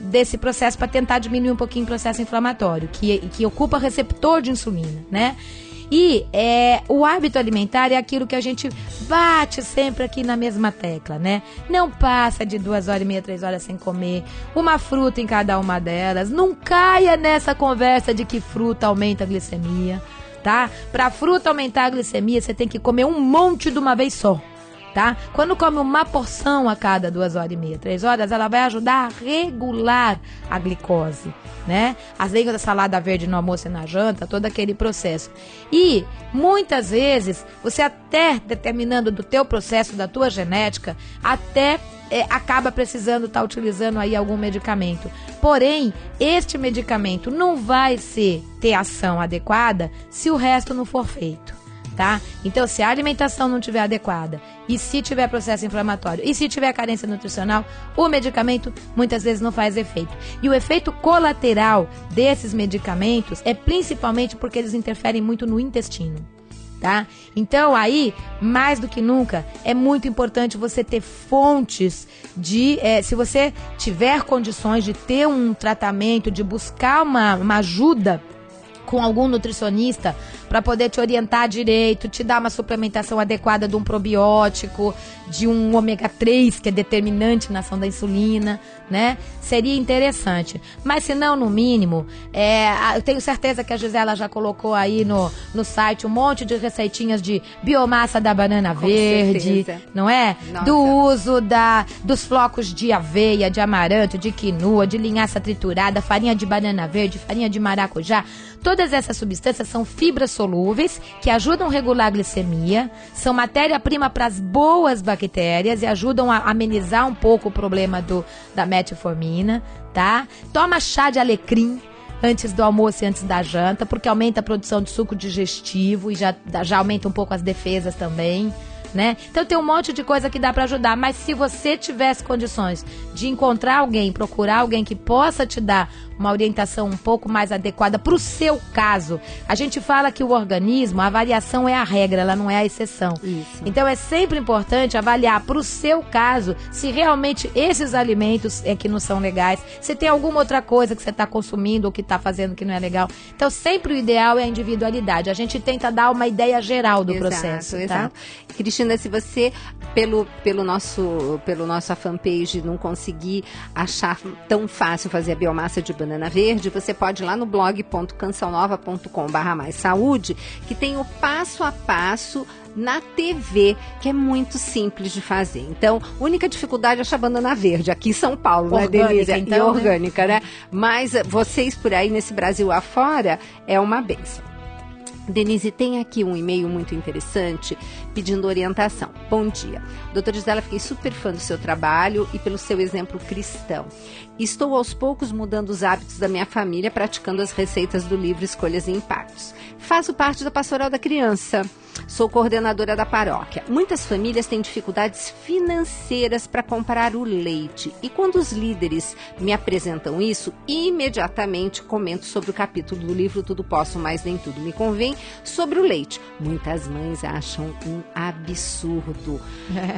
desse processo para tentar diminuir um pouquinho o processo inflamatório, que ocupa receptor de insulina, né? E o hábito alimentar é aquilo que a gente bate sempre aqui na mesma tecla, né? Não passa de 2h30, 3 horas sem comer, uma fruta em cada uma delas. Não caia nessa conversa de que fruta aumenta a glicemia, tá? Pra fruta aumentar a glicemia, você tem que comer um monte de uma vez só, tá? Quando come uma porção a cada 2h30, 3 horas, ela vai ajudar a regular a glicose, né? As lenhas da salada verde no almoço e na janta, todo aquele processo. E muitas vezes você até determinando do teu processo, da tua genética, até acaba precisando estar utilizando aí algum medicamento. Porém, este medicamento não vai ter ação adequada se o resto não for feito, tá? Então, se a alimentação não estiver adequada, e se tiver processo inflamatório, e se tiver carência nutricional, o medicamento muitas vezes não faz efeito. E o efeito colateral desses medicamentos é principalmente porque eles interferem muito no intestino, tá? Então, aí, mais do que nunca, é muito importante você ter fontes de... se você tiver condições de ter um tratamento, de buscar uma ajuda com algum nutricionista para poder te orientar direito, te dar uma suplementação adequada de um probiótico, de um ômega 3, que é determinante na ação da insulina, né? Seria interessante. Mas se não, no mínimo, eu tenho certeza que a Gisela já colocou aí no site um monte de receitinhas de biomassa da banana verde, não é? Nossa. Do uso dos flocos de aveia, de amaranto, de quinoa, de linhaça triturada, farinha de banana verde, farinha de maracujá. Todas essas substâncias são fibras solúveis que ajudam a regular a glicemia, são matéria-prima para as boas bactérias e ajudam a amenizar um pouco o problema da metformina, tá? Toma chá de alecrim antes do almoço e antes da janta, porque aumenta a produção de suco digestivo e já aumenta um pouco as defesas também, né? Então tem um monte de coisa que dá para ajudar, mas se você tivesse condições de encontrar alguém, procurar alguém que possa te dar uma orientação um pouco mais adequada para o seu caso. A gente fala que o organismo, a variação é a regra, ela não é a exceção. Isso. Então é sempre importante avaliar para o seu caso se realmente esses alimentos que não são legais, se tem alguma outra coisa que você está consumindo ou que está fazendo que não é legal. Então sempre o ideal é a individualidade. A gente tenta dar uma ideia geral do processo. Tá? Exato. Cristina, Cristina, se você, pelo nossa fanpage, não conseguir achar tão fácil fazer a biomassa de banana verde, você pode ir lá no blog.cançãonova.com/maissaúde, que tem o passo a passo na TV, que é muito simples de fazer. Então, única dificuldade é achar banana verde aqui em São Paulo, orgânica, né, Denise? então, e orgânica, né? Mas vocês por aí, nesse Brasil afora, é uma bênção. Denise, tem aqui um e-mail muito interessante pedindo orientação. Bom dia. Doutora Gisela, fiquei super fã do seu trabalho e pelo seu exemplo cristão. Estou aos poucos mudando os hábitos da minha família, praticando as receitas do livro Escolhas e Impactos. Faço parte da Pastoral da Criança. Sou coordenadora da paróquia. Muitas famílias têm dificuldades financeiras para comprar o leite. E quando os líderes me apresentam isso, imediatamente comento sobre o capítulo do livro Tudo Posso, Mas Nem Tudo Me Convém, sobre o leite. Muitas mães acham um absurdo.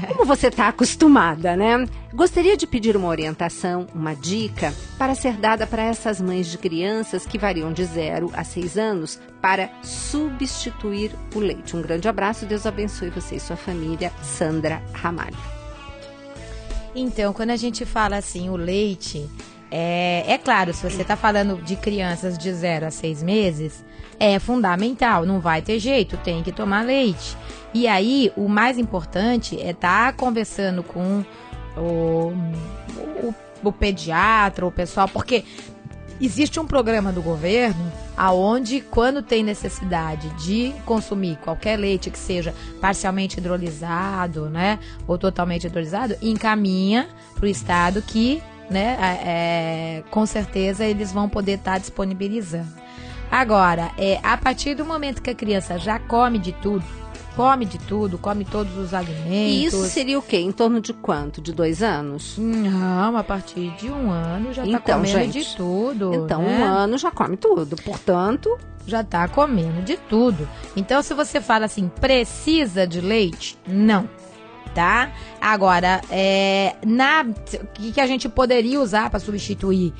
Como você está acostumada, né? Gostaria de pedir uma orientação, uma dica, para ser dada para essas mães de crianças que variam de 0 a 6 anos para substituir o leite. Um grande abraço, Deus abençoe você e sua família. Sandra Ramalho. Então, quando a gente fala assim, o leite, é claro, se você está falando de crianças de 0 a 6 meses, é fundamental, não vai ter jeito, tem que tomar leite. E aí, o mais importante é estar conversando com o pediatra, o pessoal, porque existe um programa do governo aonde, quando tem necessidade de consumir qualquer leite que seja parcialmente hidrolisado, né, ou totalmente hidrolisado, encaminha para o estado que, né, com certeza eles vão poder estar disponibilizando. Agora, a partir do momento que a criança já come de tudo, come todos os alimentos. E isso seria o quê? Em torno de quanto? De 2 anos? Não, a partir de 1 ano já tá comendo de tudo. Então, né? 1 ano já come tudo. Portanto, já tá comendo de tudo. Então, se você fala assim, precisa de leite? Não. Tá? Agora, o que a gente poderia usar para substituir?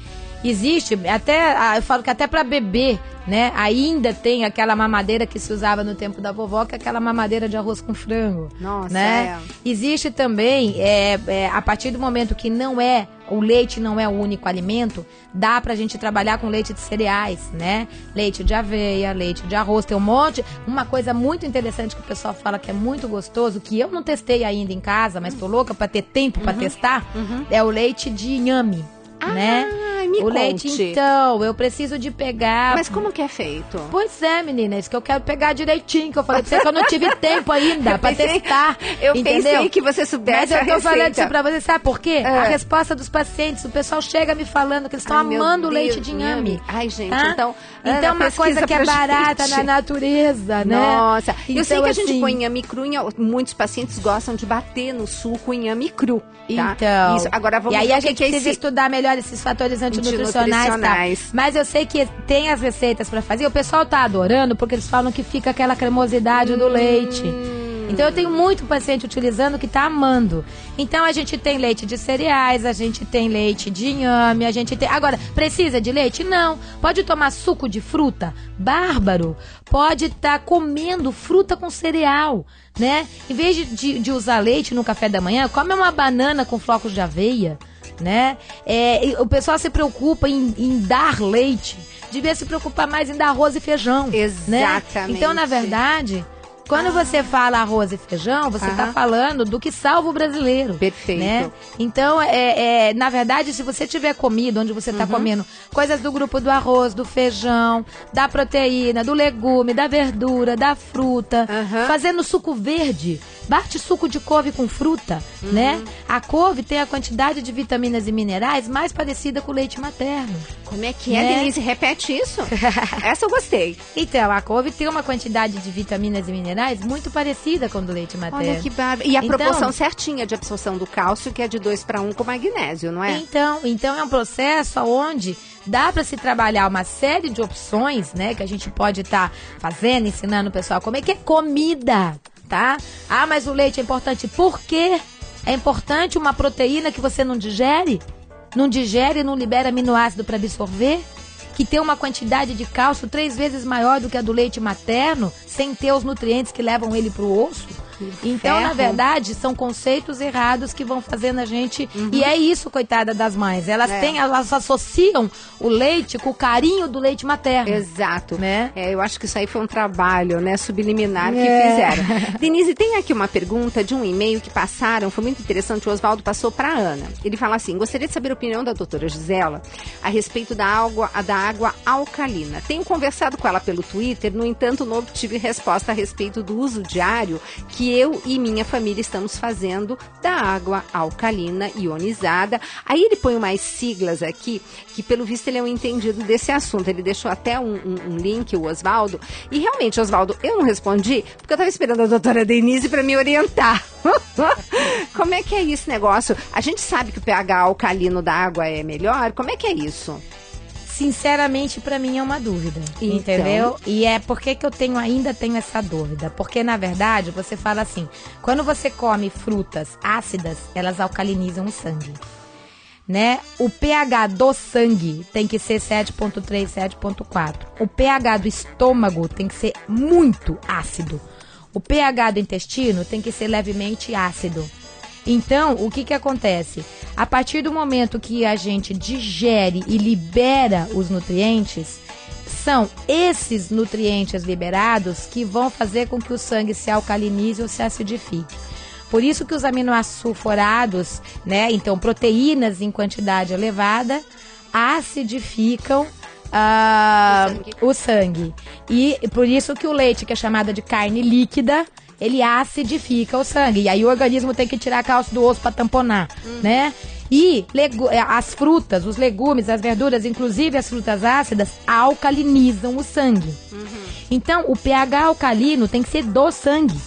Existe, eu falo que até para bebê, né, ainda tem aquela mamadeira que se usava no tempo da vovó, que é aquela mamadeira de arroz com frango. Nossa, né? Existe também, a partir do momento que o leite não é o único alimento, dá pra gente trabalhar com leite de cereais, né? Leite de aveia, leite de arroz, tem um monte. Uma coisa muito interessante que o pessoal fala que é muito gostoso, que eu não testei ainda em casa, mas tô louca pra ter tempo pra testar, é o leite de inhame, né? Me o conte. Leite, então, eu preciso de pegar... Mas como que é feito? Pois é, menina, isso que eu quero pegar direitinho, que eu falei pra você que eu não tive tempo ainda pra testar. Eu pensei que você soubesse a receita. Mas eu tô falando isso pra você, sabe por quê? A resposta dos pacientes, o pessoal chega me falando que eles estão amando o leite de inhame. Ai, gente, tá? então uma coisa que é barata na natureza, né? Nossa, então, eu sei que a gente põe inhame cru, muitos pacientes gostam de bater no suco inhame cru, tá? Então, isso. Agora vamos e aí ver a gente precisa estudar melhor esses fatores antinutricionais. Tá? Mas eu sei que tem as receitas pra fazer. O pessoal tá adorando porque eles falam que fica aquela cremosidade do leite. Então eu tenho muito paciente utilizando que tá amando. Então a gente tem leite de cereais, a gente tem leite de inhame, a gente tem... Agora, precisa de leite? Não. Pode tomar suco de fruta? Bárbaro. Pode estar comendo fruta com cereal, né? Em vez de usar leite no café da manhã, come uma banana com flocos de aveia, né? O pessoal se preocupa em dar leite, devia se preocupar mais em dar arroz e feijão. Exatamente. Né? Então, na verdade, quando você fala arroz e feijão, você está falando do que salva o brasileiro. Perfeito. Né? Então, na verdade, se você tiver comido, onde você está comendo coisas do grupo do arroz, do feijão, da proteína, do legume, da verdura, da fruta, fazendo suco verde, bate suco de couve com fruta, né? A couve tem a quantidade de vitaminas e minerais mais parecida com o leite materno. Como é que é, né? Denise? Repete isso. Essa eu gostei. Então, a couve tem uma quantidade de vitaminas e minerais muito parecida com o do leite materno. Olha que bárbaro. E a proporção certinha de absorção do cálcio, que é de 2:1 com magnésio, não é? Então é um processo onde dá para se trabalhar uma série de opções, né? Que a gente pode estar fazendo, ensinando o pessoal a comer, que é comida. Tá? Ah, mas o leite é importante. Por quê? É importante uma proteína que você não digere? Não digere e não libera aminoácido para absorver? Que tem uma quantidade de cálcio 3 vezes maior do que a do leite materno, sem ter os nutrientes que levam ele pro osso? Então, ferro. na verdade, são conceitos errados que vão fazendo a gente... E é isso, coitada das mães. Elas associam o leite com o carinho do leite materno. Exato. Né? Eu acho que isso aí foi um trabalho, né, subliminar que fizeram. Denise, tem aqui uma pergunta de um e-mail que passaram, foi muito interessante, o Oswaldo passou para a Ana. Ele fala assim: gostaria de saber a opinião da doutora Gisela a respeito da água alcalina. Tenho conversado com ela pelo Twitter, no entanto, não obtive resposta a respeito do uso diário que eu e minha família estamos fazendo da água alcalina ionizada. Aí ele põe umas siglas aqui, que pelo visto ele é um entendido desse assunto. Ele deixou até um link, o Oswaldo. E realmente, Oswaldo, eu não respondi, porque eu estava esperando a doutora Denise para me orientar. Como é que é esse negócio? A gente sabe que o pH alcalino da água é melhor? Como é que é isso? Sinceramente, pra mim é uma dúvida, então, entendeu? E é por que eu ainda tenho essa dúvida? Porque, na verdade, você fala assim, quando você come frutas ácidas, elas alcalinizam o sangue, né? O pH do sangue tem que ser 7,3, 7,4. O pH do estômago tem que ser muito ácido. O pH do intestino tem que ser levemente ácido. Então, o que acontece? A partir do momento que a gente digere e libera os nutrientes, são esses nutrientes liberados que vão fazer com que o sangue se alcalinize ou se acidifique. Por isso que os aminosulfurados, né, então proteínas em quantidade elevada, acidificam o sangue. E por isso que o leite, que é chamado de carne líquida, ele acidifica o sangue. E aí o organismo tem que tirar a calça do osso para tamponar, né? E as frutas, os legumes, as verduras, inclusive as frutas ácidas, alcalinizam o sangue. Então, o pH alcalino tem que ser do sangue.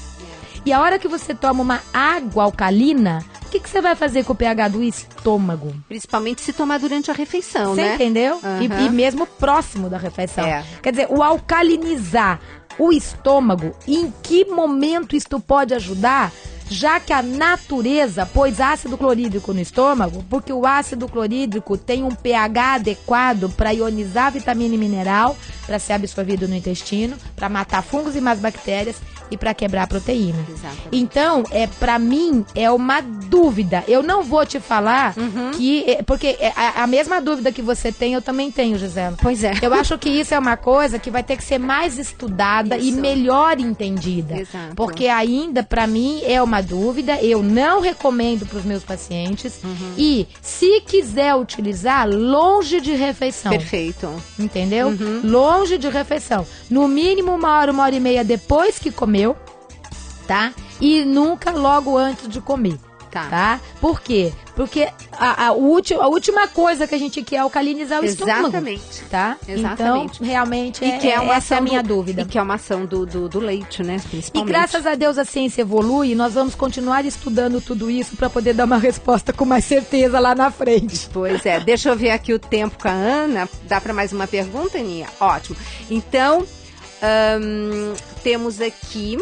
E a hora que você toma uma água alcalina, o que você vai fazer com o pH do estômago? Principalmente se tomar durante a refeição, né? Você entendeu? E mesmo próximo da refeição. Quer dizer, o alcalinizar o estômago, em que momento isto pode ajudar? Já que a natureza pôs ácido clorídrico no estômago, porque o ácido clorídrico tem um pH adequado para ionizar vitamina e mineral, para ser absorvido no intestino, para matar fungos e más bactérias e para quebrar a proteína. Exatamente. Então, para mim, é uma dúvida. Eu não vou te falar que... Porque a mesma dúvida que você tem, eu também tenho, Gisela. Pois é. Eu acho que isso é uma coisa que vai ter que ser mais estudada e melhor entendida. Exato. Porque ainda, para mim, é uma dúvida. Eu não recomendo para os meus pacientes. E, se quiser utilizar, longe de refeição. Perfeito. Entendeu? Longe de refeição. No mínimo 1 hora e meia depois que comeu, tá? E nunca logo antes de comer, tá? Por quê? Porque a última coisa que a gente quer é alcalinizar o estômago. Exatamente. Tá? Exatamente. Então, realmente, essa é a minha dúvida. E que é uma ação do leite, né? Principalmente. E graças a Deus a ciência evolui e nós vamos continuar estudando tudo isso para poder dar uma resposta com mais certeza lá na frente. Pois é. Deixa eu ver aqui o tempo com a Ana. Dá para mais uma pergunta, Aninha? Ótimo. Então, temos aqui...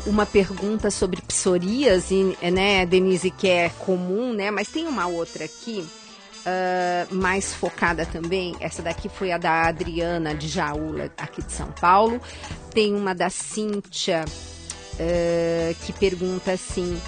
uma pergunta sobre psoríase, né, Denise, que é comum, né? Mas tem uma outra aqui, mais focada também. Essa daqui foi a da Adriana de Jaúla, aqui de São Paulo. Tem uma da Cíntia, que pergunta assim,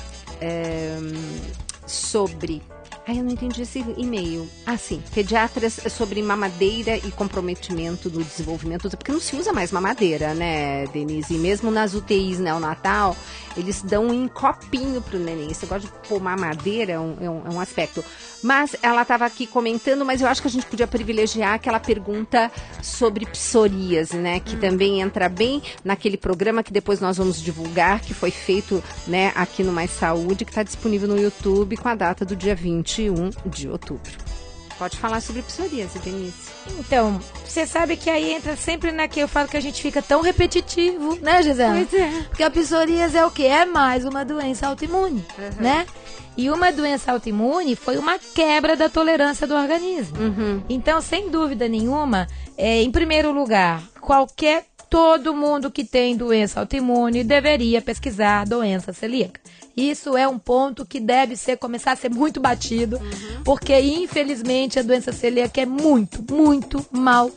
sobre... Ai, eu não entendi esse e-mail. Ah, sim. Pediatras sobre mamadeira e comprometimento do desenvolvimento. Porque não se usa mais mamadeira, né, Denise? E mesmo nas UTIs neonatal, eles dão um copinho pro neném. Esse negócio de pôr mamadeira é um aspecto. Mas ela estava aqui comentando, mas eu acho que a gente podia privilegiar aquela pergunta sobre psoríase, né? Que também entra bem naquele programa que depois nós vamos divulgar, que foi feito, né, aqui no Mais Saúde, que está disponível no YouTube com a data do dia 21 de outubro. Pode falar sobre psoríase, Denise. Então, você sabe que aí entra sempre naquele, eu falo que a gente fica tão repetitivo, né, Gisela? Pois é. Porque a psoríase é o quê? É mais uma doença autoimune, né? E uma doença autoimune foi uma quebra da tolerância do organismo. Então, sem dúvida nenhuma, em primeiro lugar, todo mundo que tem doença autoimune deveria pesquisar doença celíaca. Isso é um ponto que deve começar a ser muito batido, porque infelizmente a doença celíaca é muito, muito mal,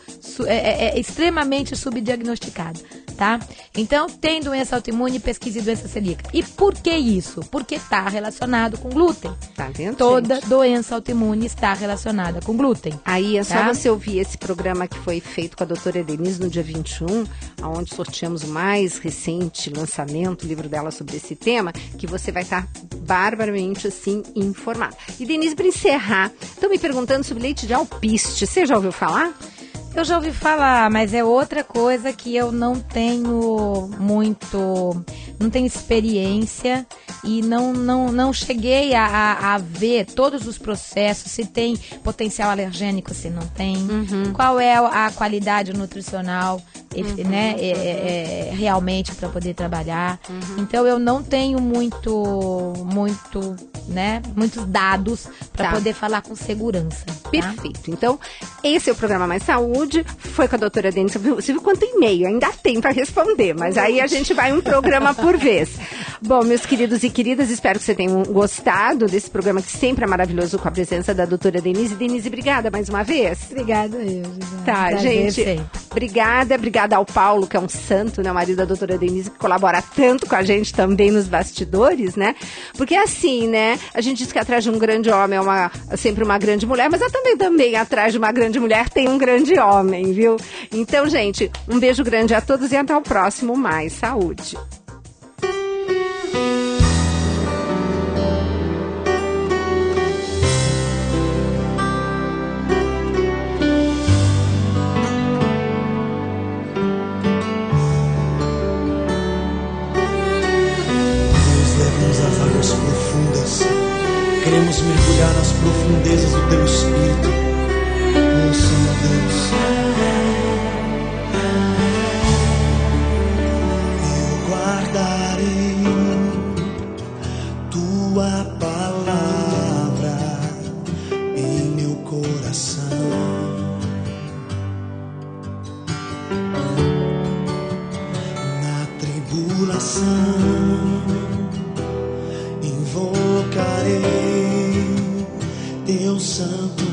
extremamente subdiagnosticada. tá? Então, tem doença autoimune, pesquise doença celíaca. E por que isso? Porque está relacionado com glúten. Tá vendo, Toda gente? doença autoimune está relacionada com glúten. Aí é só tá? você ouvir esse programa que foi feito com a doutora Denise no dia 21, onde sorteamos o mais recente lançamento, o livro dela sobre esse tema, que você vai estar barbaramente, assim, informado. E Denise, para encerrar, estão me perguntando sobre leite de alpiste. Você já ouviu falar? Eu já ouvi falar, mas é outra coisa que eu não tenho não tenho experiência e não cheguei a ver todos os processos, se tem potencial alergênico, se não tem, qual é a qualidade nutricional, né, realmente para poder trabalhar. Então eu não tenho muitos dados para poder falar com segurança. Perfeito. Tá? Então, esse é o programa Mais Saúde. Foi com a doutora Denise. Você viu quanto e-mail? Ainda tem para responder, mas aí a gente vai um programa por vez. Bom, meus queridos e queridas, espero que vocês tenham gostado desse programa que sempre é maravilhoso com a presença da doutora Denise. Denise, obrigada mais uma vez. Obrigada eu. Tá, prazer, gente. Sempre. Obrigada ao Paulo, que é um santo, né? O marido da doutora Denise, que colabora tanto com a gente também nos bastidores, né? Porque assim, né? A gente diz que atrás de um grande homem é sempre uma grande mulher, mas também atrás de uma grande mulher tem um grande homem, viu? Então, gente, um beijo grande a todos e até o próximo Mais Saúde. Queremos mergulhar nas profundezas do Teu Espírito, oh Senhor Deus. Eu guardarei Tua palavra em meu coração. Na tribulação invocarei Teu santo